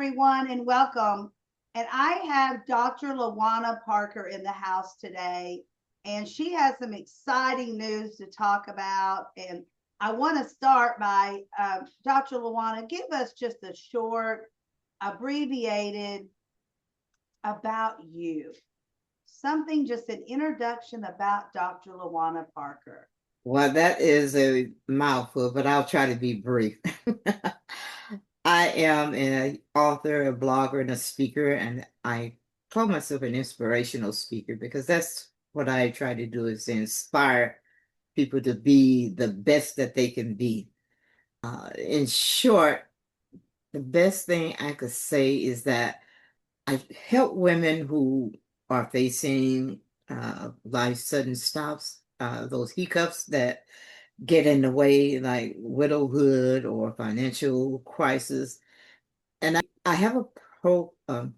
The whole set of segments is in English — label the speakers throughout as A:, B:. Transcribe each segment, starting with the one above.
A: everyone, and welcome. And I have Dr. LaWanna Parker in the house today, and she has some exciting news to talk about. And I want to start by Dr. LaWanna, give us just a short, abbreviated about you. Something, just an introduction about Dr. LaWanna Parker.
B: Well, that is a mouthful, but I'll try to be brief. I am an author, a blogger, and a speaker, and I call myself an inspirational speaker because that's what I try to do is to inspire people to be the best that they can be. In short, the best thing I could say is that I help women who are facing life sudden stops, those hiccups that get in the way, like widowhood or financial crisis. And I have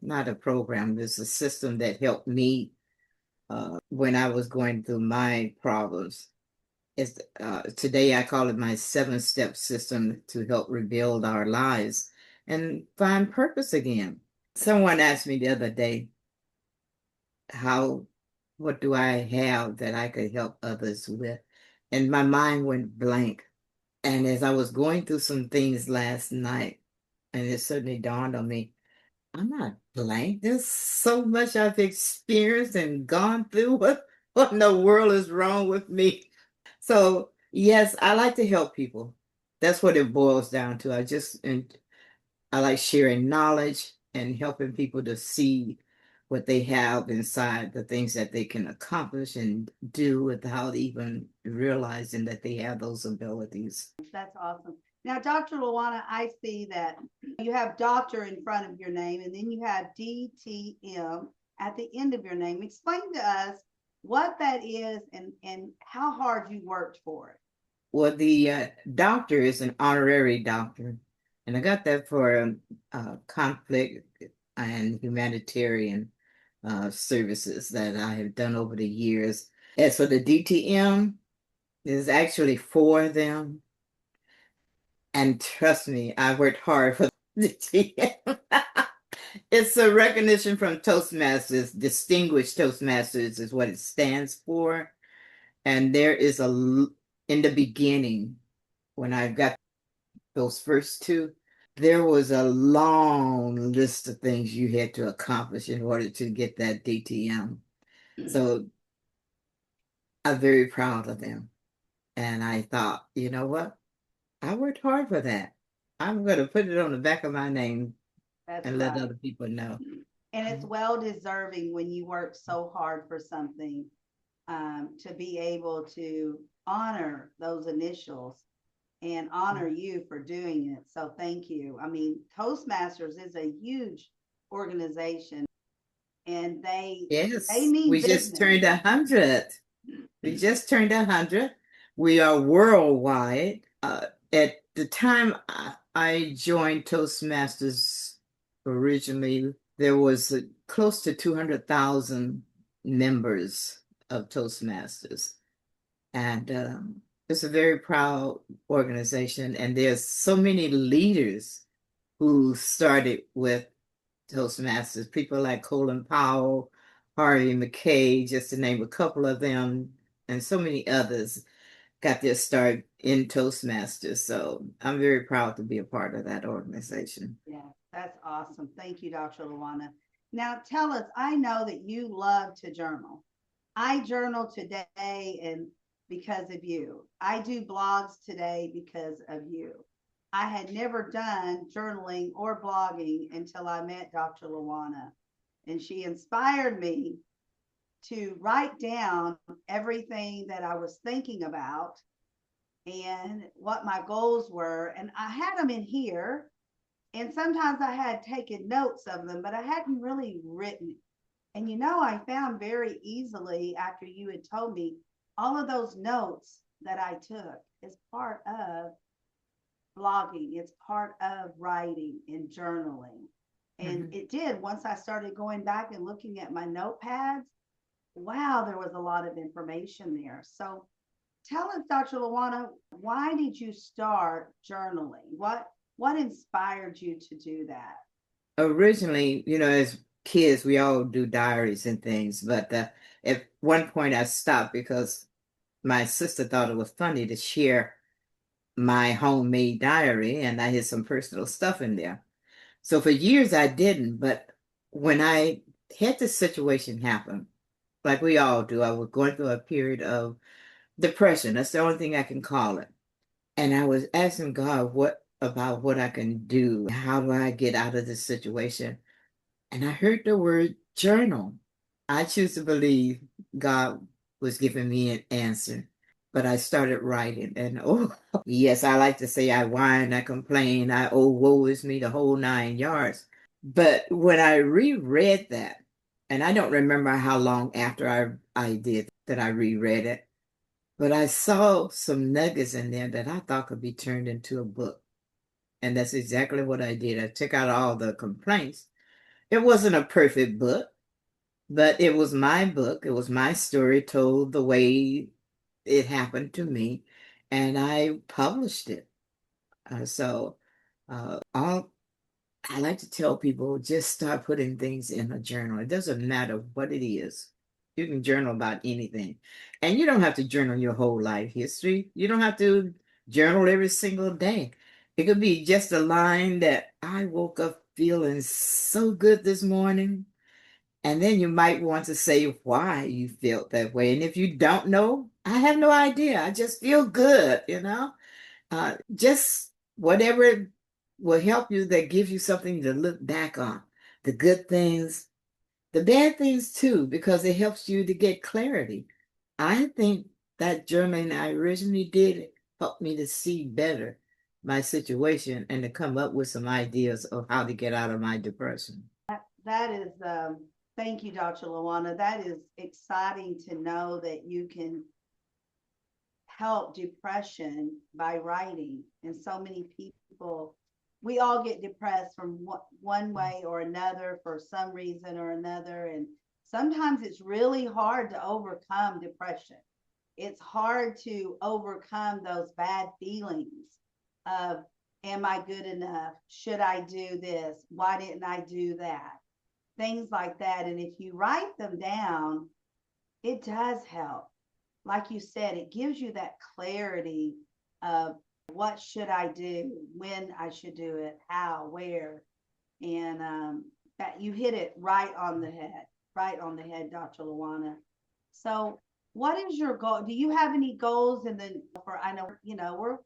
B: not a program, there's a system that helped me when I was going through my problems. Today I call it my 7-step system to help rebuild our lives and find purpose again. Someone asked me the other day, how, what do I have that I could help others with? And my mind went blank. And as I was going through some things last night, and it certainly dawned on me, I'm not blank. There's so much I've experienced and gone through. What in the world is wrong with me? So, yes, I like to help people. That's what it boils down to. And I like sharing knowledge and helping people to see what they have inside, the things that they can accomplish and do without even realizing that they have those abilities.
A: That's awesome. Now, Dr. LaWanna, I see that you have doctor in front of your name, and then you have DTM at the end of your name. Explain to us what that is and how hard you worked for it.
B: Well, the doctor is an honorary doctor, and I got that for conflict and humanitarian services that I have done over the years. As for the DTM, there's actually 4 of them. And trust me, I worked hard for the DTM. It's a recognition from Toastmasters. Distinguished Toastmasters is what it stands for. And there is in the beginning, when I got those first 2, there was a long list of things you had to accomplish in order to get that DTM. So I'm very proud of them. And I thought, you know what? I worked hard for that. I'm going to put it on the back of my name
A: That's
B: and let
A: right.
B: other people know.
A: And it's well deserving when you work so hard for something, to be able to honor those initials and honor you for doing it. So thank you. I mean, Toastmasters is a huge organization, and they
B: Yes,
A: mean
B: we just
A: business.
B: turned 100. We just turned 100. We are worldwide. At the time I joined Toastmasters originally, there was close to 200,000 members of Toastmasters. And it's a very proud organization. And there's so many leaders who started with Toastmasters, people like Colin Powell, Harvey McKay, just to name a couple of them, and so many others got their start in Toastmasters. So I'm very proud to be a part of that organization.
A: Yeah, that's awesome. Thank you, Dr. Luana. Now tell us, I know that you love to journal. I journal today and because of you. I do blogs today because of you. I had never done journaling or blogging until I met Dr. Luana, and she inspired me to write down everything that I was thinking about and what my goals were. And I had them in here, and sometimes I had taken notes of them, but I hadn't really written. And I found very easily after you had told me all of those notes that I took is part of blogging, it's part of writing and journaling. And
B: Mhm.
A: it did, once I started going back and looking at my notepads, wow, there was a lot of information there. So tell us, Dr. Lawana, why did you start journaling? What inspired you to do that?
B: Originally, as kids, we all do diaries and things, but at one point I stopped because my sister thought it was funny to share my homemade diary, and I had some personal stuff in there. So for years I didn't, but when I had this situation happen, like we all do, I was going through a period of depression. That's the only thing I can call it. And I was asking God what I can do. How do I get out of this situation? And I heard the word journal. I choose to believe God was giving me an answer. But I started writing, and oh, yes, I like to say I whine, I complain, oh, woe is me, the whole 9 yards. But when I reread that, and I don't remember how long after I did that I reread it, but I saw some nuggets in there that I thought could be turned into a book. And that's exactly what I did. I took out all the complaints. It wasn't a perfect book, but it was my book. It was my story told the way it happened to me. And I published it. So all I like to tell people, just start putting things in a journal. It doesn't matter what it is. You can journal about anything. And you don't have to journal your whole life history. You don't have to journal every single day. It could be just a line that I woke up feeling so good this morning. And then you might want to say why you felt that way. And if you don't know, I have no idea. I just feel good. Just whatever will help you, that gives you something to look back on. The good things, the bad things too, because it helps you to get clarity. I think that journaling I originally did helped me to see better my situation and to come up with some ideas of how to get out of my depression.
A: That is, thank you, Dr. LaWanna. That is exciting to know that you can help depression by writing. And so many people, we all get depressed from one way or another for some reason or another. And sometimes it's really hard to overcome depression. It's hard to overcome those bad feelings of, am I good enough? Should I do this? Why didn't I do that? Things like that. And if you write them down, it does help. Like you said, it gives you that clarity of what should I do, when I should do it, how, where, and that you hit it right on the head, Dr. LaWanna. So, what is your goal? Do you have any goals in the for? I know we're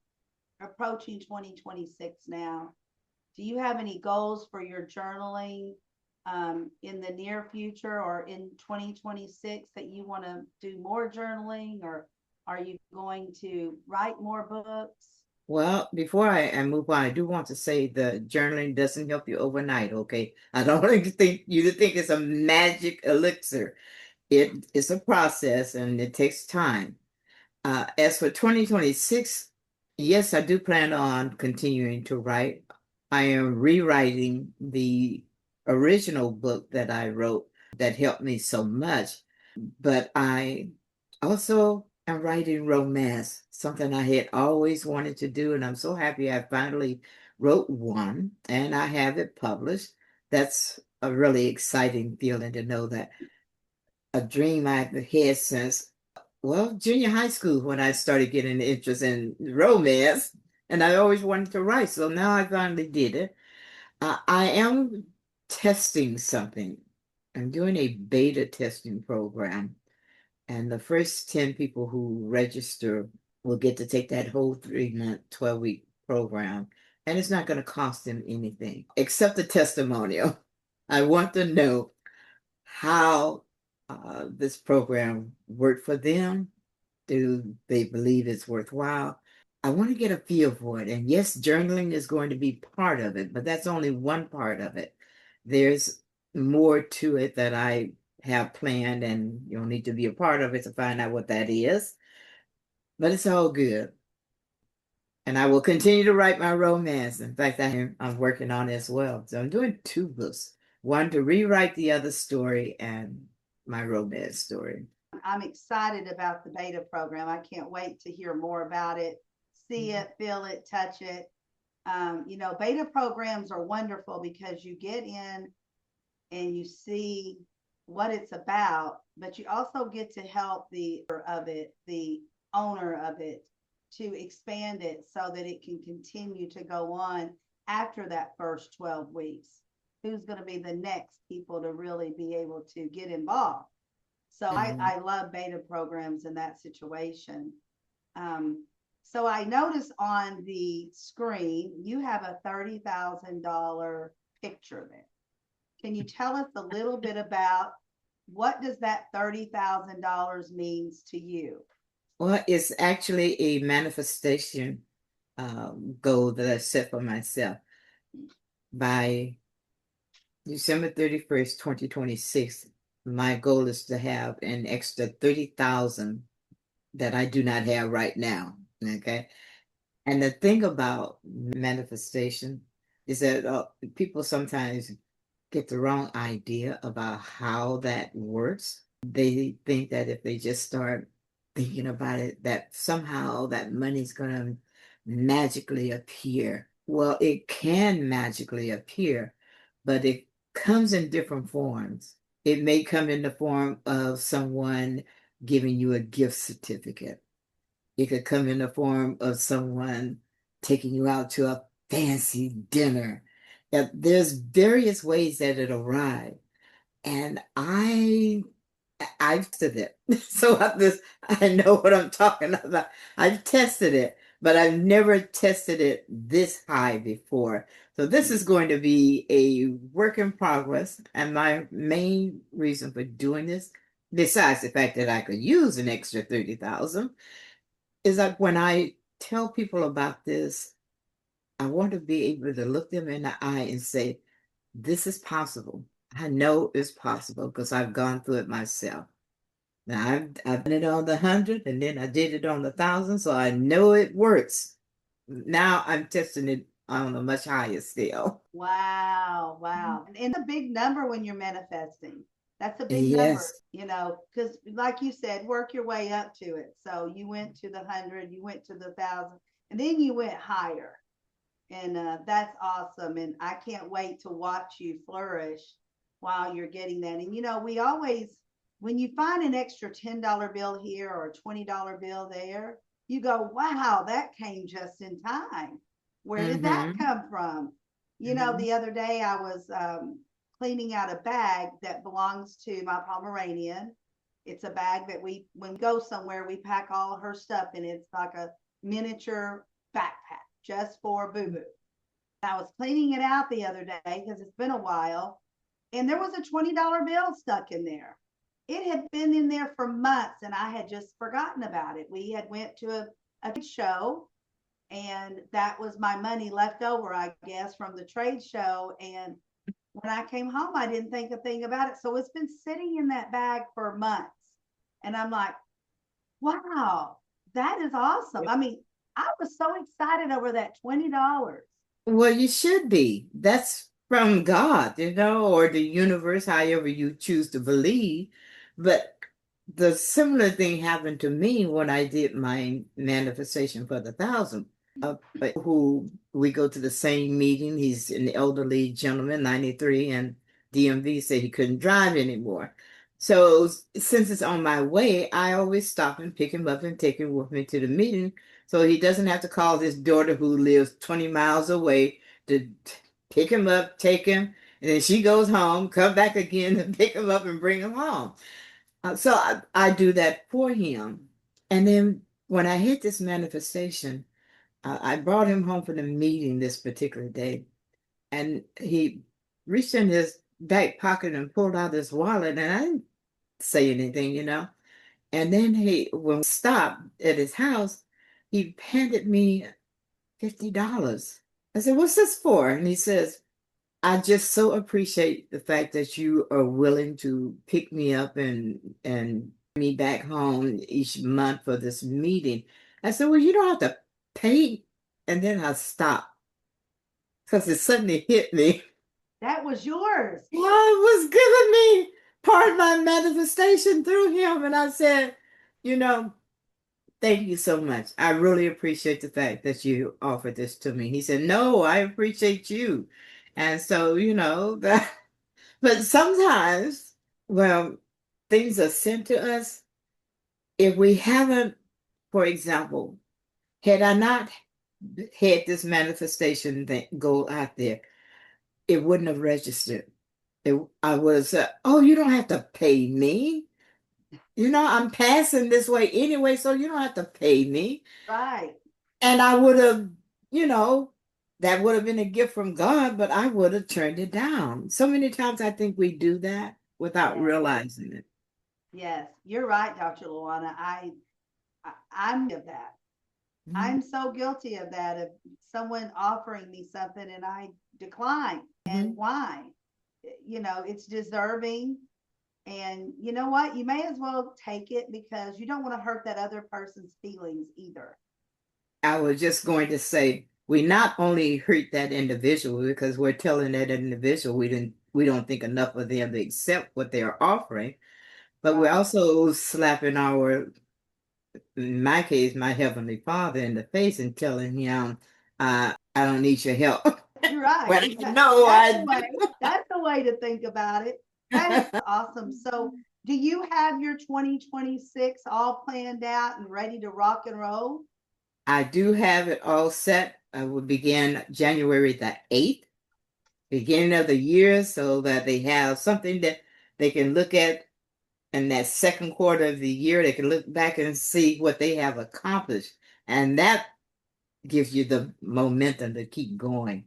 A: approaching 2026 now. Do you have any goals for your journaling in the near future or in 2026 that you want to do more journaling, or are you going to write more books?
B: Well, before I move on, I do want to say the journaling doesn't help you overnight, okay? I don't want you to think it's a magic elixir. It is a process and it takes time. As for 2026, yes, I do plan on continuing to write. I am rewriting the original book that I wrote that helped me so much, but I also am writing romance, something I had always wanted to do, and I'm so happy I finally wrote one and I have it published. That's a really exciting feeling to know that a dream I've had since, well, junior high school when I started getting interest in romance, and I always wanted to write. So now I finally did it. I am testing something. I'm doing a beta testing program, and the first 10 people who register will get to take that whole 3 month, 12-week program. And it's not going to cost them anything except the testimonial. I want to know how this program worked for them. Do they believe it's worthwhile? I want to get a feel for it. And yes, journaling is going to be part of it, but that's only one part of it. There's more to it that I have planned, and you'll need to be a part of it to find out what that is. But it's all good. And I will continue to write my romance. In fact, I'm working on it as well. So I'm doing two books, one to rewrite the other story and my romance story.
A: I'm excited about the beta program. I can't wait to hear more about it, see it, feel it, touch it. Beta programs are wonderful because you get in and you see what it's about, but you also get to help the owner of it, to expand it so that it can continue to go on after that first 12 weeks. Who's going to be the next people to really be able to get involved? So
B: Mhm.
A: I love beta programs in that situation. Um, so I noticed on the screen you have a $30,000 picture there. Can you tell us a little bit about what does that $30,000 means to you?
B: Well, it's actually a manifestation goal that I set for myself. By December 31st, 2026, my goal is to have an extra 30,000 that I do not have right now. Okay. And the thing about manifestation is that people sometimes get the wrong idea about how that works. They think that if they just start thinking about it, that somehow that money's going to magically appear. Well, it can magically appear, but it comes in different forms. It may come in the form of someone giving you a gift certificate. It could come in the form of someone taking you out to a fancy dinner. There's various ways that it arrives. And I've tested it. So I know what I'm talking about. I've tested it, but I've never tested it this high before. So this is going to be a work in progress. And my main reason for doing this, besides the fact that I could use an extra 30,000, is that when I tell people about this, I want to be able to look them in the eye and say, this is possible. I know it's possible because I've gone through it myself. Now I've done it on the 100 and then I did it on the 1,000, so I know it works. Now I'm testing it on a much higher scale.
A: Wow, wow. And a big number when you're manifesting. That's a big number,
B: Yes.
A: because like you said, work your way up to it. So you went to the 100, you went to the 1,000, and then you went higher. And that's awesome. And I can't wait to watch you flourish while you're getting that. And we always, when you find an extra $10 bill here or a $20 bill there, you go, wow, that came just in time. Where did that
B: Mm-hmm.
A: come from?
B: Mm-hmm.
A: The other day I was cleaning out a bag that belongs to my Pomeranian. It's a bag that when we go somewhere, we pack all her stuff in. It's like a miniature backpack just for Boo Boo. I was cleaning it out the other day because it's been a while, and there was a $20 bill stuck in there. It had been in there for months, and I had just forgotten about it. We had went to a show, and that was my money left over, I guess, from the trade show. And when I came home, I didn't think a thing about it. So it's been sitting in that bag for months. And I'm like, wow, that is awesome. I mean, I was so excited over that $20.
B: Well, you should be. That's from God, or the universe, however you choose to believe. But the similar thing happened to me when I did my manifestation for the 1,000. Who we go to the same meeting. He's an elderly gentleman, 93, and DMV said he couldn't drive anymore. So since it's on my way, I always stop and pick him up and take him with me to the meeting so he doesn't have to call his daughter who lives 20 miles away to pick him up, take him, and then she goes home, come back again to pick him up and bring him home. So I do that for him. And then when I hit this manifestation, I brought him home from the meeting this particular day, and he reached in his back pocket and pulled out his wallet, and I didn't say anything. And then when we stopped at his house, he handed me $50. I said, "What's this for?" And he says, "I just so appreciate the fact that you are willing to pick me up and me back home each month for this meeting." I said, "Well, you don't have to pay." And then I stopped because it suddenly hit me.
A: That was yours.
B: God was giving me part of my manifestation through him. And I said, you know, Thank you so much. I really appreciate the fact that you offered this to me. He said, "No, I appreciate you." And so, that, but sometimes, well, things are sent to us. If we haven't, for example, had I not had this manifestation that go out there, it wouldn't have registered. I would have said, "Oh, you don't have to pay me. I'm passing this way anyway, so you don't have to pay me."
A: Right.
B: And I would have, you know, that would have been a gift from God, but I would have turned it down. So many times I think we do that without
A: Yes.
B: realizing it.
A: Yes. You're right, Dr. LaWanna. I'm of that.
B: Mhm.
A: I'm so guilty of that, of someone offering me something and I decline. And
B: Mhm.
A: why? It's deserving. And you know what? You may as well take it because you don't want to hurt that other person's feelings either.
B: I was just going to say, we not only hurt that individual because we're telling that individual we don't think enough of them to accept what they're offering, but we're
A: Right.
B: also slapping in my case, my heavenly Father in the face and telling him, I don't need your help.
A: You're right.
B: When I know
A: That's the
B: I
A: way.
B: do.
A: That's the way to think about it. That is awesome. So, do you have your 2026 all planned out and ready to rock and roll?
B: I do have it all set. I will begin January the 8th, beginning of the year, so that they have something that they can look at in that second quarter of the year. They can look back and see what they have accomplished. And that gives you the momentum to keep going.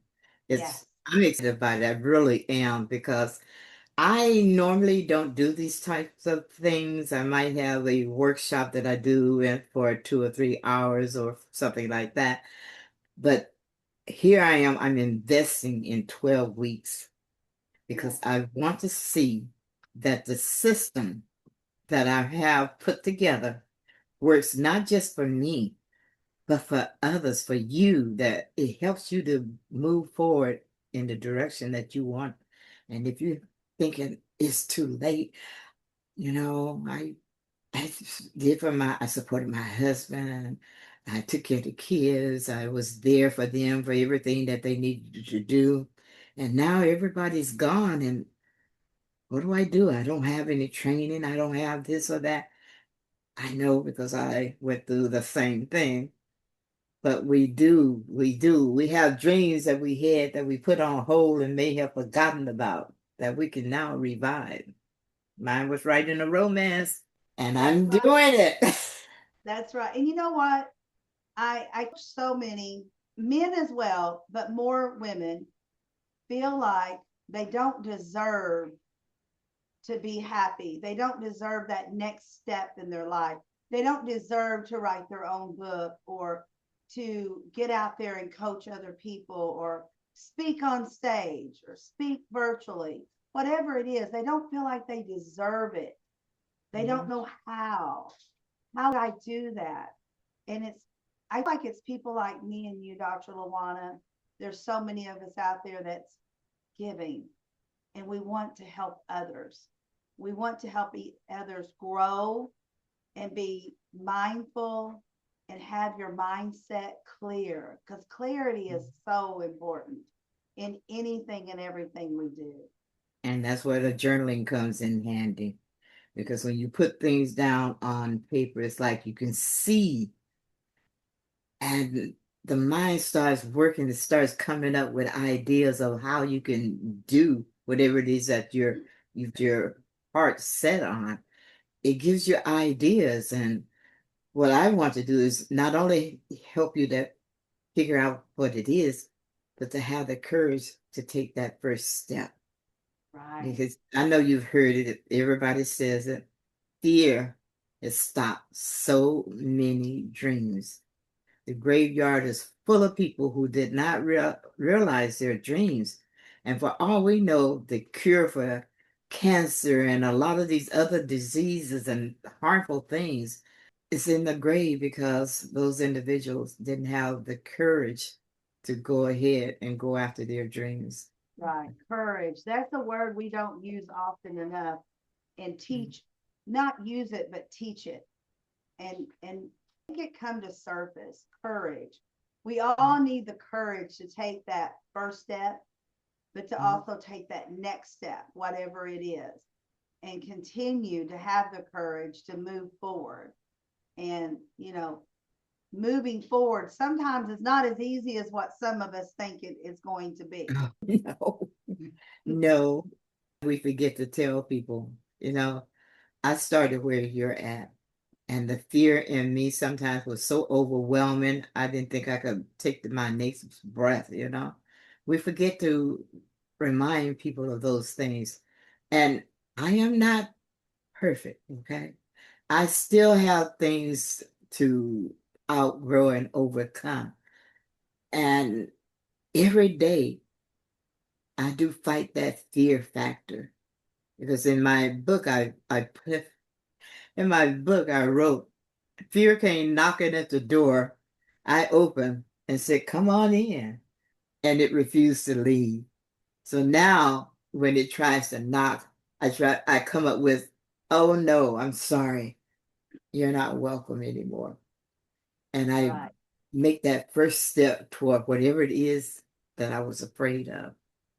A: Yes.
B: I'm excited about it. I really am because I normally don't do these types of things. I might have a workshop that I do for 2 or 3 hours or something like that. But here I am, I'm investing in 12 weeks because
A: Yes.
B: I want to see that the system that I have put together works not just for me, but for others, for you, that it helps you to move forward in the direction that you want. And if you're thinking it's too late, I I supported my husband. I took care of the kids. I was there for them for everything that they needed to do. And now everybody's gone. And what do I do? I don't have any training. I don't have this or that. I know because I went through the same thing. But we do. We have dreams that we had that we put on hold and may have forgotten about that we can now revive. Mine was writing a romance, and
A: That's
B: I'm
A: right.
B: doing it.
A: That's right. And you know what? I coach so many men as well, but more women feel like they don't deserve to be happy. They don't deserve that next step in their life. They don't deserve to write their own book or to get out there and coach other people or speak on stage or speak virtually. Whatever it is, they don't feel like they deserve it. They don't
B: Mhm.
A: know how. How would I do that? And I feel like it's people like me and you, Dr. LaWanna. There's so many of us out there that's giving and we want to help others. We want to help others grow and be mindful and have your mindset clear because clarity is so important in anything and everything we do.
B: And that's where the journaling comes in handy. Because when you put things down on paper, it's like you can see, and the mind starts working, it starts coming up with ideas of how you can do whatever it is that you've your heart set on. It gives you ideas. And what I want to do is not only help you to figure out what it is, but to have the courage to take that first step.
A: Right,
B: Because I know you've heard it, everybody says it. Fear has stopped so many dreams. The graveyard is full of people who did not realize their dreams. And for all we know, the cure for cancer and a lot of these other diseases and harmful things is in the grave because those individuals didn't have the courage to go ahead and go after their dreams.
A: right. Courage. That's a word we don't use often enough and teach, not use it, but teach it and make it come to surface. Courage. We all need the courage to take that first step, but to also take that next step, whatever it is, and continue to have the courage to move forward. And, moving forward sometimes is not as easy as what some of us think it is going to be.
B: No, no. We forget to tell people, I started where you're at. And the fear in me sometimes was so overwhelming, I didn't think I could take my next breath. We forget to remind people of those things. And I am not perfect, okay? I still have things to outgrow and overcome. And every day I do fight that fear factor. Because in my book, I wrote, fear came knocking at the door. I opened and said, come on in. And it refused to leave. So now when it tries to knock, I come up with, oh no, I'm sorry. You're not welcome anymore. And I
A: Right.
B: make that first step toward whatever it is that I was afraid of.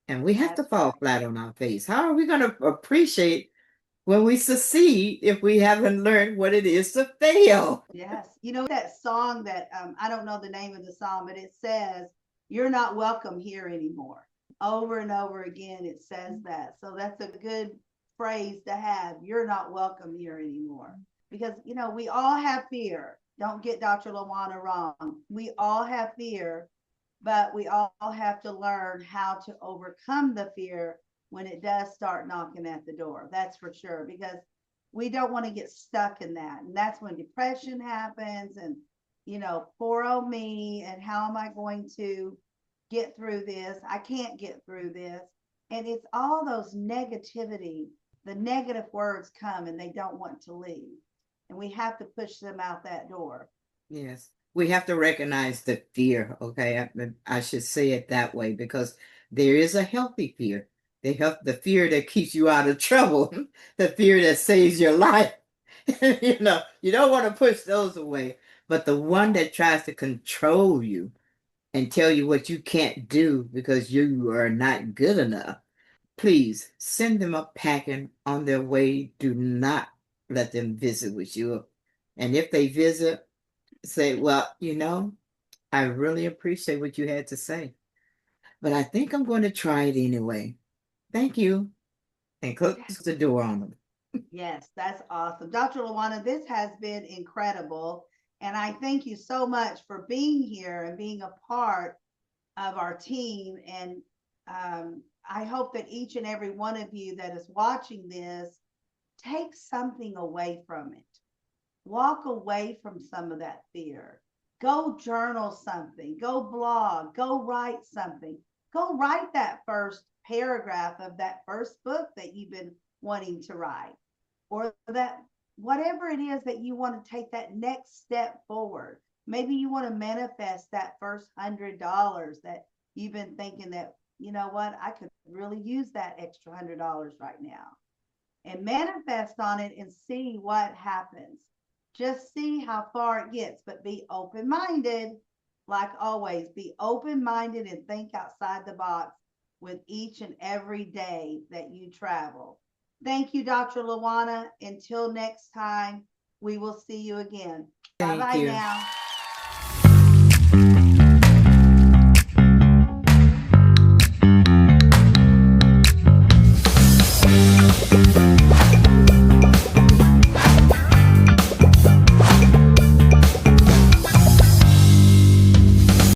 B: And we have to
A: That's
B: fall
A: right.
B: flat on our face. How are we going to appreciate when we succeed if we haven't learned what it is to fail?
A: Yes. You know that song that I don't know the name of the song, but it says, "You're not welcome here anymore." Over and over again, it says that. So that's a good phrase to have. You're not welcome here anymore. Because, we all have fear. Don't get Dr. LaWanna wrong. We all have fear, but we all have to learn how to overcome the fear when it does start knocking at the door. That's for sure. Because we don't want to get stuck in that. And that's when depression happens and, poor old me, and how am I going to get through this? I can't get through this. And it's all those negativity, the negative words come and they don't want to leave. And we have to push them out that door.
B: Yes, we have to recognize the fear. Okay, I should say it that way because there is a healthy fear. The fear that keeps you out of trouble, the fear that saves your life. You don't want to push those away. But the one that tries to control you and tell you what you can't do because you are not good enough, please send them up packing on their way. Do not let them visit with you. And if they visit, say, well, I really appreciate what you had to say, but I think I'm going to try it anyway. Thank you. And close the door on them.
A: Yes, that's awesome. Dr. LaWanna, this has been incredible. And I thank you so much for being here and being a part of our team. And I hope that each and every one of you that is watching this takes something away from it. Walk away from some of that fear. Go journal something, go blog, go write something. Go write that first paragraph of that first book that you've been wanting to write, or that whatever it is that you want to take that next step forward. Maybe you want to manifest that first $100 that you've been thinking that, you know what, I could really use that extra $100 right now. And manifest on it and see what happens. Just see how far it gets, but be open-minded. Like always, be open-minded and think outside the box with each and every day that you travel. Thank you, Dr. LaWanna. Until next time, we will see you again.
B: Thank
A: Bye-bye
B: you.
A: now.